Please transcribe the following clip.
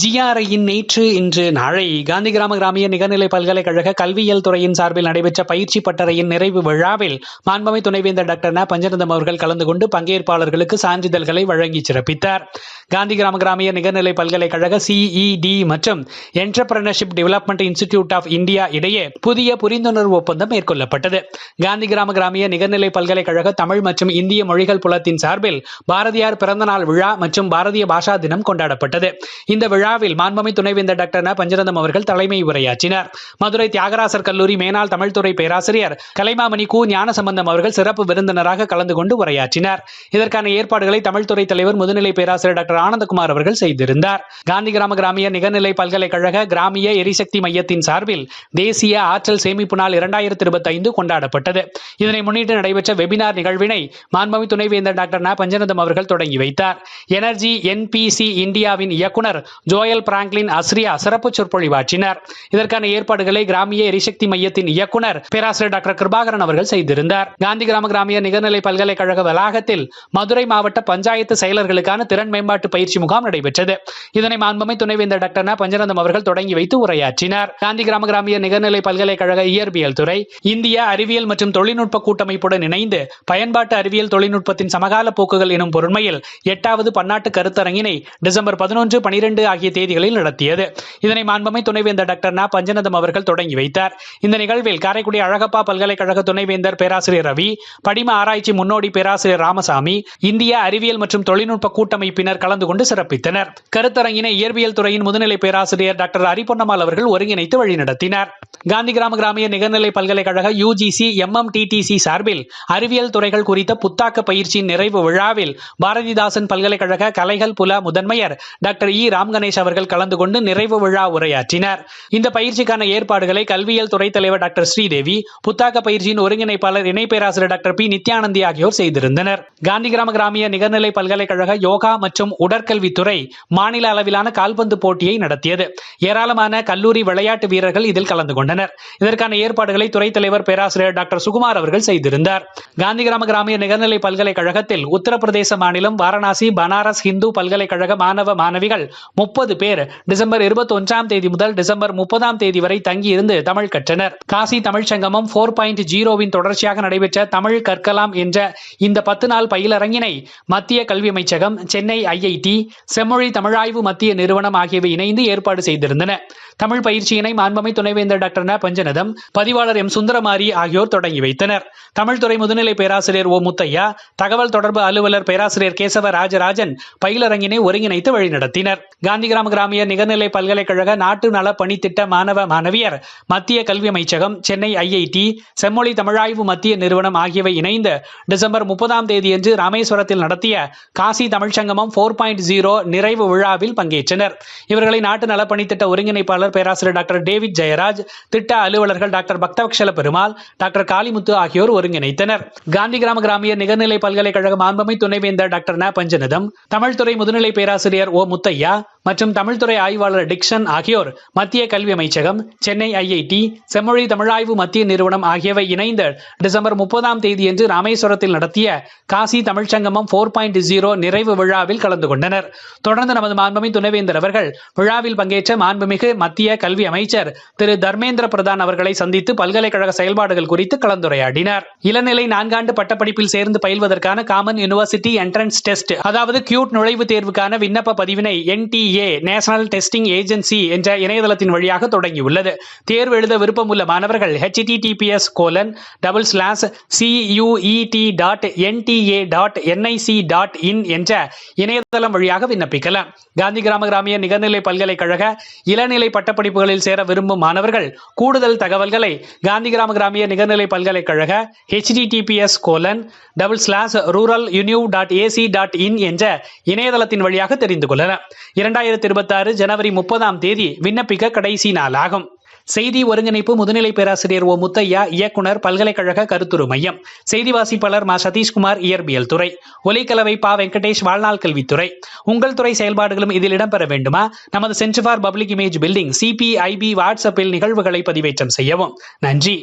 ஜிஆர்ஐயின் நேற்று இன்று நாளை காந்தி கிராமிய நிகர்நிலை பல்கலைக்கழக கல்வியியல் துறையின் சார்பில் நடைபெற்ற பயிற்சி பட்டறையின் நிறைவு விழாவில் மாண்புமிகு துணைவேந்தர் டாக்டர் ந. பஞ்சநந்தம் அவர்கள் கலந்து கொண்டு பங்கேற்பாளர்களுக்கு சான்றிதழ்களை வழங்கி சிறப்பித்தார். காந்தி கிராமிய நிகர்நிலை பல்கலைக்கழக CED மற்றும் entrepreneurship development institute of India இடையே புதிய புரிந்துணர்வு ஒப்பந்தம் மேற்கொள்ளப்பட்டது. காந்தி கிராமிய நிகர்நிலை பல்கலைக்கழக தமிழ் மற்றும் இந்திய மொழிகள் புலத்தின் சார்பில் பாரதியார் பிறந்தநாள் விழா மற்றும் பாரதிய பாஷா தினம் கொண்டாடப்பட்டது. இந்த விழாவில் மாண்புமிகு துணைவேந்தர் டாக்டர் ந. பஞ்சநந்தம் அவர்கள் தலைமை உரையாற்றினார். மதுரை தியாகராசர் கல்லூரி மேனாள் தமிழ்துறை பேராசிரியர் கலைமாமணி கு. ஞானசம்பந்தம் அவர்கள் சிறப்பு விருந்தினராக கலந்து கொண்டு உரையாற்றினார். இதற்கான ஏற்பாடுகளை தமிழ்துறை தலைவர் முதுநிலை பேராசிரியர் டாக்டர் ஆனந்தகுமார் அவர்கள் செய்திருந்தார். காந்தி கிராமிய நிகர்நிலை பல்கலைக்கழக கிராமிய எரிசக்தி மையத்தின் சார்பில் தேசிய ஆற்றல் சேமிப்பு நாள் 2025 கொண்டாடப்பட்டது. இதனை முன்னிட்டு நடைபெற்ற வெபினார் நிகழ்வினை மாண்புமிகு துணைவேந்தர் டாக்டர் ந. பஞ்சநந்தம் அவர்கள் தொடங்கி வைத்தார். எனர்ஜி NPC இந்தியாவின் இயக்குனர் ஜோயல் பிராங்க்லின் அஸ்ரியா சிறப்பு சொற்பொழிவாற்றினார். இதற்கான ஏற்பாடுகளை கிராமிய எரிசக்தி மையத்தின் இயக்குனர் பேராசிரியர் டாக்டர் கிருபாகரன் அவர்கள் செய்திருந்தார். காந்தி கிராமிய நிகர்நிலை பல்கலைக்கழக வளாகத்தில் மதுரை மாவட்ட பஞ்சாயத்து செயலர்களுக்கான திறன் மேம்பாட்டு பயிற்சி முகாம் நடைபெற்றது. இதனை மாண்புமிகு துணைவேந்தர் டாக்டர் ந. பஞ்சநந்தம் அவர்கள் தொடங்கி வைத்து உரையாற்றினார். காந்தி கிராமிய நிகர்நிலை பல்கலைக்கழக இயற்பியல் துறை இந்திய அறிவியல் மற்றும் தொழில்நுட்ப கூட்டமைப்புடன் இணைந்து பயன்பாட்டு அறிவியல் தொழில்நுட்பத்தின் சமகால போக்குகள் எனும் பொருண்மையில் 8வது பன்னாட்டு கருத்தரங்கினை டிசம்பர் 11, 12 ஆகிய தேதிகளில் நடத்தியது. இதனை மாண்புமிகு துணைவேந்தர் டாக்டர் ந. பஞ்சநந்தம் அவர்கள் தொடங்கி வைத்தார். இந்த நிகழ்வில் காரைக்குடி அழகப்பா பல்கலைக்கழக துணைவேந்தர் பேராசிரியர் ரவி, படிம ஆராய்ச்சி முன்னோடி பேராசிரியர் ராமசாமி, இந்திய அறிவியல் மற்றும் தொழில்நுட்ப கூட்டமைப்பினர் கலந்து கொண்டு சிறப்பித்தனர். கருத்தரங்கினை இயற்பியல் துறையின் முதுநிலை பேராசிரியர் டாக்டர் ஹரிபொன்னம்மாள் அவர்கள் ஒருங்கிணைத்து வழிநடத்தினார். காந்தி கிராமிய நிகர்நிலை பல்கலைக்கழக UGC MMTTC சார்பில் அறிவியல் துறைகள் குறித்த புத்தாக்க பயிற்சியின் நிறைவு விழாவில் பாரதிதாசன் பல்கலைக்கழக கலைகள் புல முதன்மையர் டாக்டர் E. ராம்கணேஷ் அவர்கள் கலந்து கொண்டு நிறைவு விழா உரையாற்றினார். இந்த பயிற்சிக்கான ஏற்பாடுகளை கல்வியியல் துறை தலைவர் டாக்டர் ஸ்ரீதேவி, புத்தாக்க பயிற்சியின் ஒருங்கிணைப்பாளர் இணை பேராசிரியர் டாக்டர் P. நித்யானந்தி ஆகியோர் செய்திருந்தனர். காந்தி கிராமிய நிகர்நிலை பல்கலைக்கழக யோகா மற்றும் உடற்கல்வித்துறை மாநில அளவிலான கால்பந்து போட்டியை நடத்தியது. ஏராளமான கல்லூரி விளையாட்டு வீரர்கள் இதில் கலந்து கொண்டனர். இதற்கான ஏற்பாடுகளை துறை தலைவர் பேராசிரியர் டாக்டர் சுகுமார் அவர்கள் செய்திருந்தார். காந்தி கிராமிய நிகர்நிலை பல்கலைக்கழகத்தில் உத்தரப்பிரதேச மாநிலம் வாரணாசி பனாரஸ் இந்து பல்கலைக்கழக மாணவ மாணவிகள் 30 பேர் டிசம்பர் 21ஆம் தேதி முதல் டிசம்பர் 30ஆம் தேதி வரை தங்கியிருந்து தமிழ் கற்றனர். காசி தமிழ் சங்கமம் 4.0 தொடர்ச்சியாக நடைபெற்ற தமிழ் கற்கலாம் என்ற இந்த 10 நாள் பயிலரங்கினை மத்திய கல்வி அமைச்சகம், சென்னை IIT, செம்மொழி தமிழாய்வு மத்திய நிறுவனம் ஆகியவை இணைந்து ஏற்பாடு செய்திருந்தன. தமிழ் பயிற்சியினை மாண்புமிகு துணைவேந்தர் டாக்டர் ந. பஞ்சநந்தம், பதிவாளர் M. சுந்தரமாரி ஆகியோர் தொடங்கி வைத்தனர். தமிழ்துறை முதுநிலை பேராசிரியர் O. முத்தையா, தகவல் தொடர்பு அலுவலர் பேராசிரியர் கேசவ ராஜராஜன் பயிலரங்கினை ஒருங்கிணைத்து வழிநடத்தினர். காந்தி கிராமிய நிகர்நிலை பல்கலைக்கழக நாட்டு நல பணித்திட்ட மாணவ மாணவியர், மத்திய கல்வி அமைச்சகம், சென்னை IIT, செம்மொழி தமிழாய்வு மத்திய நிறுவனம் ஆகியவை இணைந்து டிசம்பர் 30ஆம் தேதியன்று ராமேஸ்வரத்தில் நடத்திய காசி தமிழ் சங்கமம் 4.0 நிறைவு விழாவில் பங்கேற்றனர். இவர்களை நாட்டு நல பணித்திட்ட ஒருங்கிணைப்பாளர் பேராசிரியர் டாக்டர் டேவிட் ஜெயராஜ், திட்ட அலுவலர்கள் டாக்டர் பக்தவக்ஷல பெருமாள், டாக்டர் காளிமுத்து ஆகியோர் ஒருங்கிணைத்தனர். காந்தி கிராமிய நிகர்நிலை பல்கலைக்கழக மாண்புமிகு துணைவேந்தர் டாக்டர் ந. பஞ்சநந்தம், தமிழ்துறை முதுநிலை பேராசிரியர் O. முத்தையா மற்றும் தமிழ்துறை ஆய்வாளர் டிக்சன் ஆகியோர் மத்திய கல்வி அமைச்சகம், சென்னை IIT, செம்மொழி தமிழாய்வு மத்திய நிறுவனம் ஆகியவை இணைந்து டிசம்பர் 30ஆம் தேதியன்று ராமேஸ்வரத்தில் நடத்திய காசி தமிழ் சங்கமம் 4.0 நிறைவு விழாவில் கலந்து கொண்டனர். தொடர்ந்து நமது மாண்புமிகு துணைவேந்தர் அவர்கள் விழாவில் பங்கேற்ற மாண்புமிகு மத்திய கல்வி அமைச்சர் திரு தர்மேந்திர பிரதான் அவர்களை சந்தித்து பல்கலைக்கழக செயல்பாடுகள் குறித்து கலந்துரையாடினார். இளநிலை 4ஆண்டு பட்டப்படிப்பில் சேர்ந்து பயில்வதற்கான காமன் யூனிவர்சிட்டி என்ட்ரன்ஸ் டெஸ்ட், அதாவது கியூட் நுழைவுத் தேர்வுக்கான விண்ணப்ப பதிவினை NTA நேஷனல் டெஸ்டிங் ஏஜென்சி என்ற இணையதளத்தின் வழியாக தொடங்கியுள்ளது. தேர்வு எழுத விருப்பம் உள்ள மாணவர்கள் https://cet.nta.nic.in என்ற இணையதளம் வழியாக விண்ணப்பிக்கலாம். காந்தி கிராமிய நிகர்நிலை பல்கலைக்கழக இளநிலை பட்டப்படிப்புகளில் சேர விரும்பும் மாணவர்கள் கூடுதல் தகவல்களை காந்தி கிராமிய நிகர்நிலை பல்கலைக்கழக https://ruraluniv.ac.in என்ற இணையதளத்தின் வழியாக தெரிந்து கொள்ளலாம். 2026 ஜனவரி 30ஆம் தேதி விண்ணப்பிக்க கடைசி நாளாகும். செய்தி ஒருங்கிணைப்பு முதுநிலை பேராசிரியர் O. முத்தையா, இயக்குனர், பல்கலைக்கழக கருத்துரு மையம். செய்தி வாசிப்பாளர் மா. சதீஷ்குமார், இயற்பியல் துறை. ஒலிக்கலவை பா. வெங்கடேஷ், வாழ்நாள் கல்வித்துறை. உங்கள் துறை செயல்பாடுகளும் இதில் இடம்பெற வேண்டுமா? நமது centre for public image building CPIB வாட்ஸ்அப்பில் நிகழ்வுகளை பதிவேற்றம் செய்யவும். நன்றி.